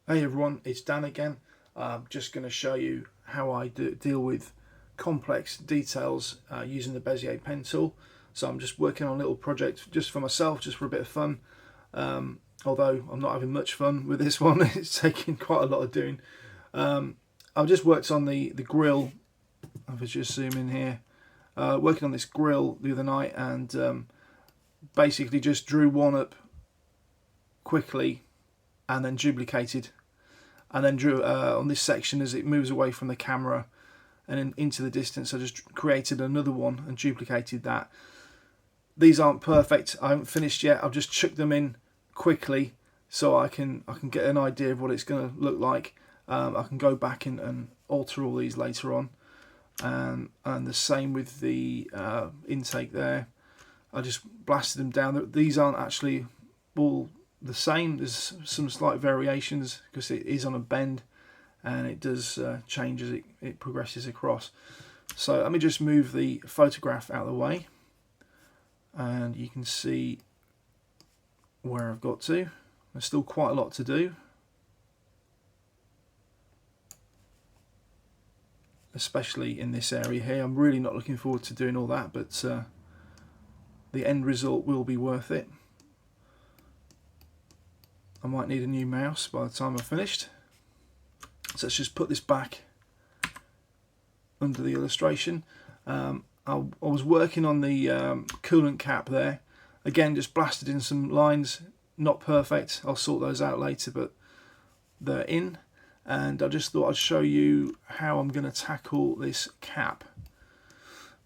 Hey everyone, it's Dan again. I'm just going to show you how I deal with complex details using the Bezier pen tool. So I'm just working on a little project just for myself, just for a bit of fun. Although I'm not having much fun with this one, it's taking quite a lot of doing. I've just worked on the grill. I was just zoom in here. Working on this grill the other night and basically just drew one up quickly and then duplicated, and then drew on this section as it moves away from the camera and into the distance. I just created another one and duplicated that. These aren't perfect, I haven't finished yet. I've just chucked them in quickly so I can get an idea of what it's going to look like. I can go back and alter all these later on, and the same with the intake there. I just blasted them down. These aren't actually all the same. There's some slight variations because it is on a bend and it does change as it progresses across. So let me just move the photograph out of the way and you can see where I've got to. There's still quite a lot to do, especially in this area here. I'm really not looking forward to doing all that, but the end result will be worth it. I might need a new mouse by the time I've finished. So let's just put this back under the illustration. I was working on the coolant cap there. Again, just blasted in some lines, not perfect. I'll sort those out later, but they're in. And I just thought I'd show you how I'm going to tackle this cap,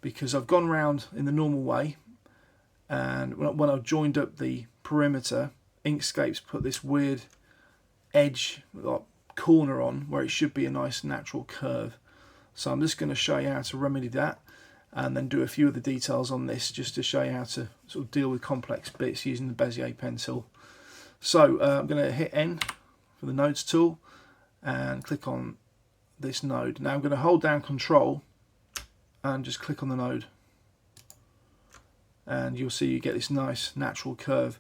because I've gone round in the normal way, and when I've joined up the perimeter, Inkscape's put this weird edge, like corner on, where it should be a nice natural curve. So I'm just going to show you how to remedy that, and then do a few of the details on this just to show you how to sort of deal with complex bits using the Bezier pen tool. So I'm going to hit N for the nodes tool and click on this node. Now I'm going to hold down Control and just click on the node, and you'll see you get this nice natural curve.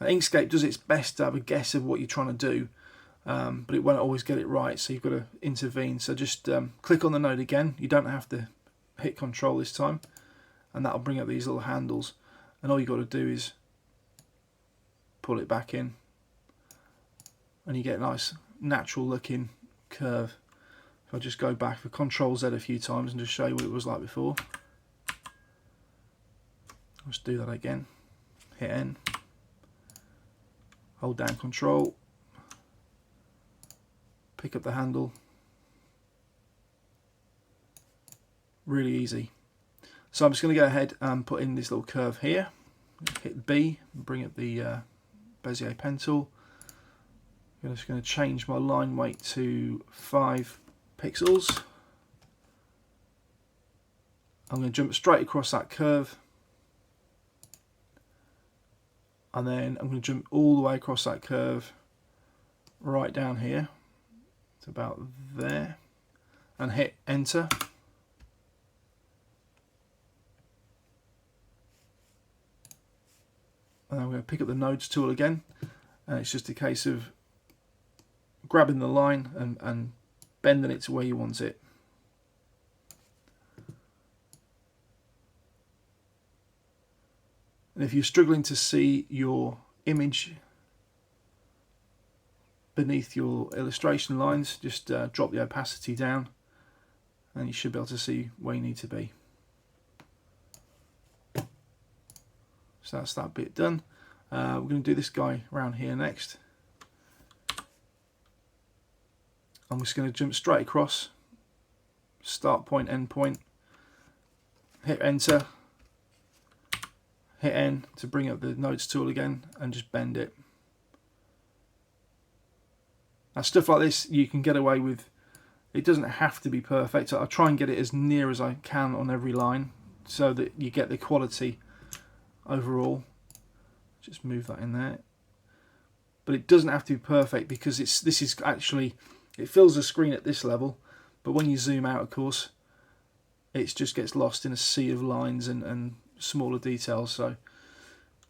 Inkscape does its best to have a guess of what you're trying to do, but it won't always get it right, so you've got to intervene. So just click on the node again. You don't have to hit Control this time, and that'll bring up these little handles, and all you've got to do is pull it back in and you get a nice natural looking curve. If I just go back for Control Z a few times and just show you what it was like before. Let's do that again. Hit N. Hold down Control, pick up the handle. Really easy. So I'm just going to go ahead and put in this little curve here. Hit B, bring up the Bezier pen tool. I'm just going to change my line weight to 5 pixels. I'm going to jump straight across that curve, and then I'm going to jump all the way across that curve right down here to about there and hit enter. And I'm going to pick up the nodes tool again, and it's just a case of grabbing the line and bending it to where you want it. And if you're struggling to see your image beneath your illustration lines, just drop the opacity down and you should be able to see where you need to be. So that's that bit done. We're going to do this guy around here next. I'm just going to jump straight across, start point, end point, hit enter, hit N to bring up the nodes tool again and just bend it. Now stuff like this you can get away with. It doesn't have to be perfect. I'll try and get it as near as I can on every line so that you get the quality overall. Just move that in there. But it doesn't have to be perfect, because this is actually, it fills the screen at this level, but when you zoom out, of course, it just gets lost in a sea of lines and smaller details. So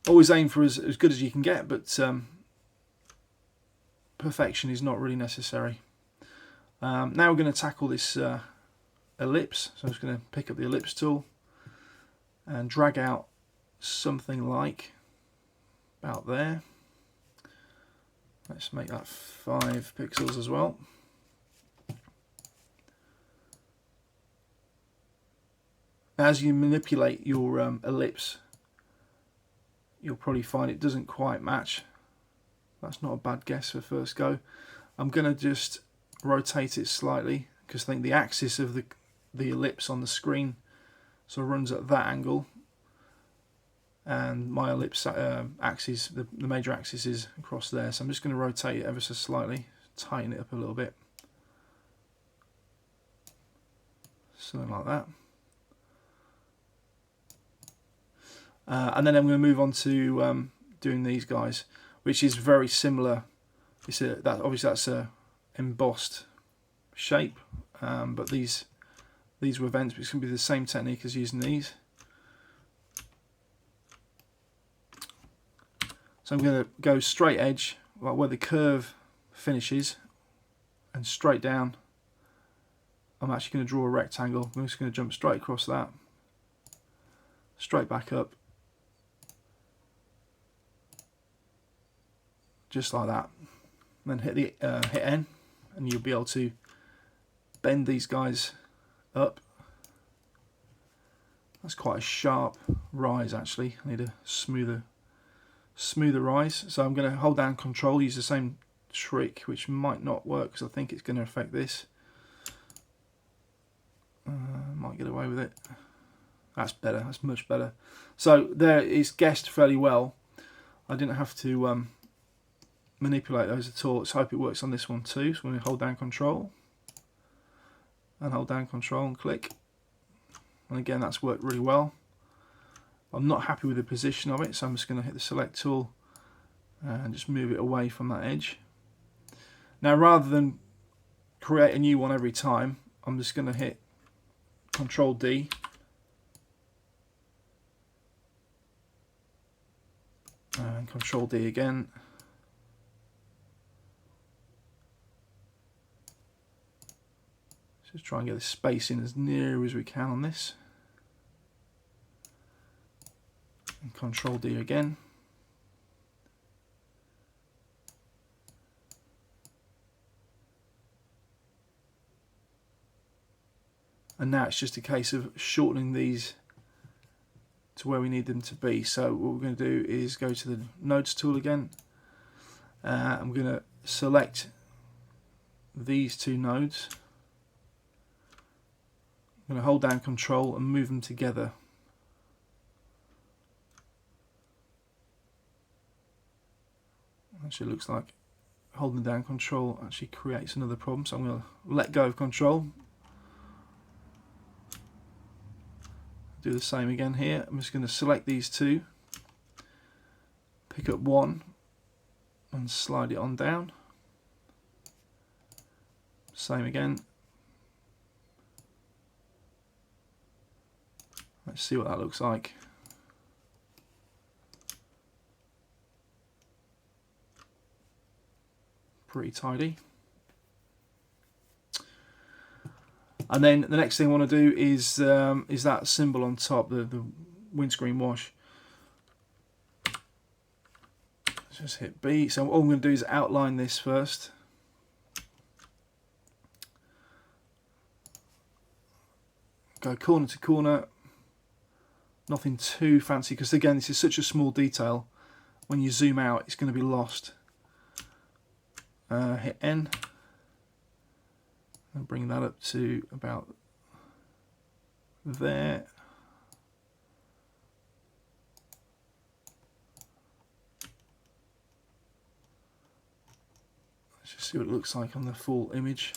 always aim for as good as you can get, but perfection is not really necessary. Now we're going to tackle this ellipse. So I'm just going to pick up the ellipse tool and drag out something like about there. Let's make that 5 pixels as well. As you manipulate your ellipse, you'll probably find it doesn't quite match. That's not a bad guess for first go. I'm going to just rotate it slightly because I think the axis of the ellipse on the screen sort of runs at that angle, and my ellipse axis, the major axis, is across there. So I'm just going to rotate it ever so slightly, tighten it up a little bit, something like that. And then I'm going to move on to doing these guys, which is very similar. Obviously that's a embossed shape, but these were vents, but it's going to be the same technique as using these. So I'm going to go straight edge, like where the curve finishes, and straight down. I'm actually going to draw a rectangle. I'm just going to jump straight across that, straight back up, just like that. And then hit N, and you'll be able to bend these guys up. That's quite a sharp rise actually. I need a smoother rise. So I'm going to hold down Control, use the same trick, which might not work because I think it's going to affect this. Might get away with it. That's better. That's much better. So there, it's guessed fairly well. I didn't have to manipulate those at all. Let's hope it works on this one too. So I'm going to hold down Control and hold down Control and click. And again, that's worked really well. I'm not happy with the position of it, so I'm just going to hit the Select tool and just move it away from that edge. Now, rather than create a new one every time, I'm just going to hit Control D. And Control D again. Just try and get the spacing as near as we can on this. And Control D again. And now it's just a case of shortening these to where we need them to be. So what we're going to do is go to the Nodes tool again. I'm going to select these two nodes. I'm going to hold down Control and move them together. Actually, looks like holding down Control actually creates another problem. So I'm going to let go of Control. Do the same again here. I'm just going to select these two, pick up one, and slide it on down. Same again. Let's see what that looks like. Pretty tidy. And then the next thing I want to do is that symbol on top, the windscreen wash. Let's just hit B. So all I'm going to do is outline this first. Go corner to corner. Nothing too fancy, because again, this is such a small detail. When you zoom out, it's going to be lost. Hit N. And bring that up to about there. Let's just see what it looks like on the full image.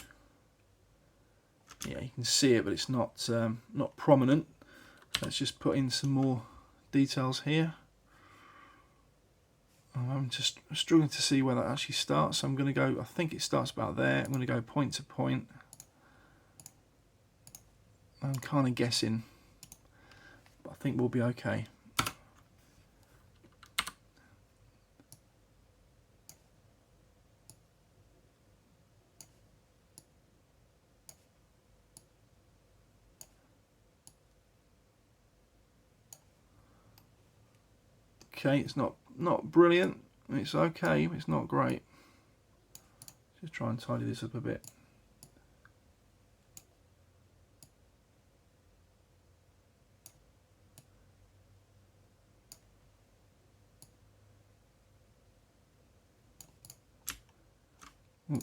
Yeah, you can see it, but it's not not prominent. Let's just put in some more details here. I'm just struggling to see where that actually starts. So I'm going to go, I think it starts about there. I'm going to go point to point. I'm kind of guessing, but I think we'll be okay. okay. It's not brilliant. It's okay. It's not great. Just try and tidy this up a bit.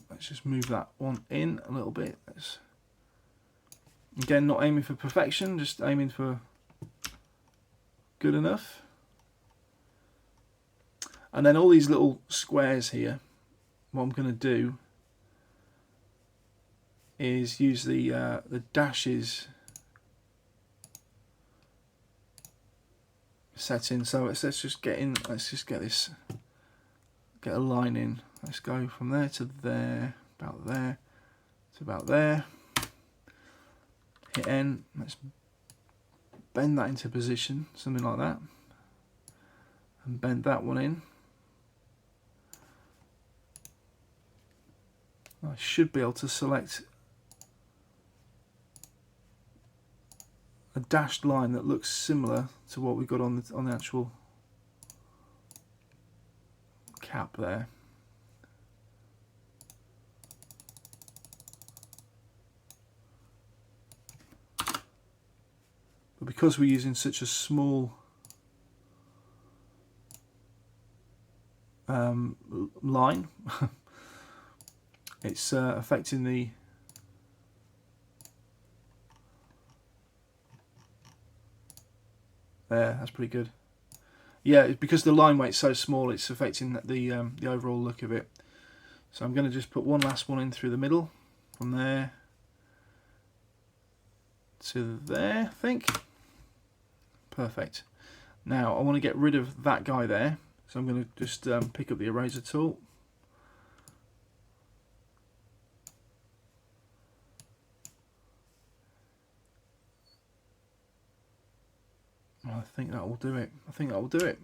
Let's just move that one in a little bit. Again, not aiming for perfection, just aiming for good enough. And then all these little squares here, what I'm going to do is use the dashes setting. So let's just get in. Let's just get a line in. Let's go from there to there, about there to about there. Hit N. Let's bend that into position, something like that, and bend that one in. I should be able to select a dashed line that looks similar to what we got on the actual cap there. But because we're using such a small line, it's affecting the there. That's pretty good. Yeah, because the line weight's so small, it's affecting the overall look of it. So I'm going to just put one last one in through the middle, from there to there, I think. Perfect. Now I want to get rid of that guy there, so I'm going to just pick up the eraser tool. I think that will do it. I think that will do it.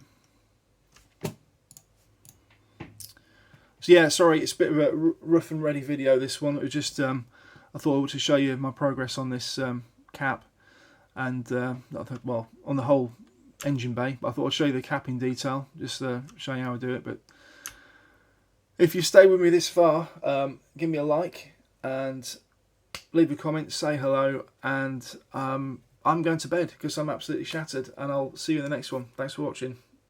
So yeah, sorry, it's a bit of a rough and ready video, this one. It was just, I thought I would show you my progress on this cap, and well, on the whole engine bay, but I thought I'd show you the cap in detail, just show you how I do it. But if you stay with me this far, give me a like and leave a comment, say hello, and I'm going to bed because I'm absolutely shattered, and I'll see you in the next one. Thanks for watching.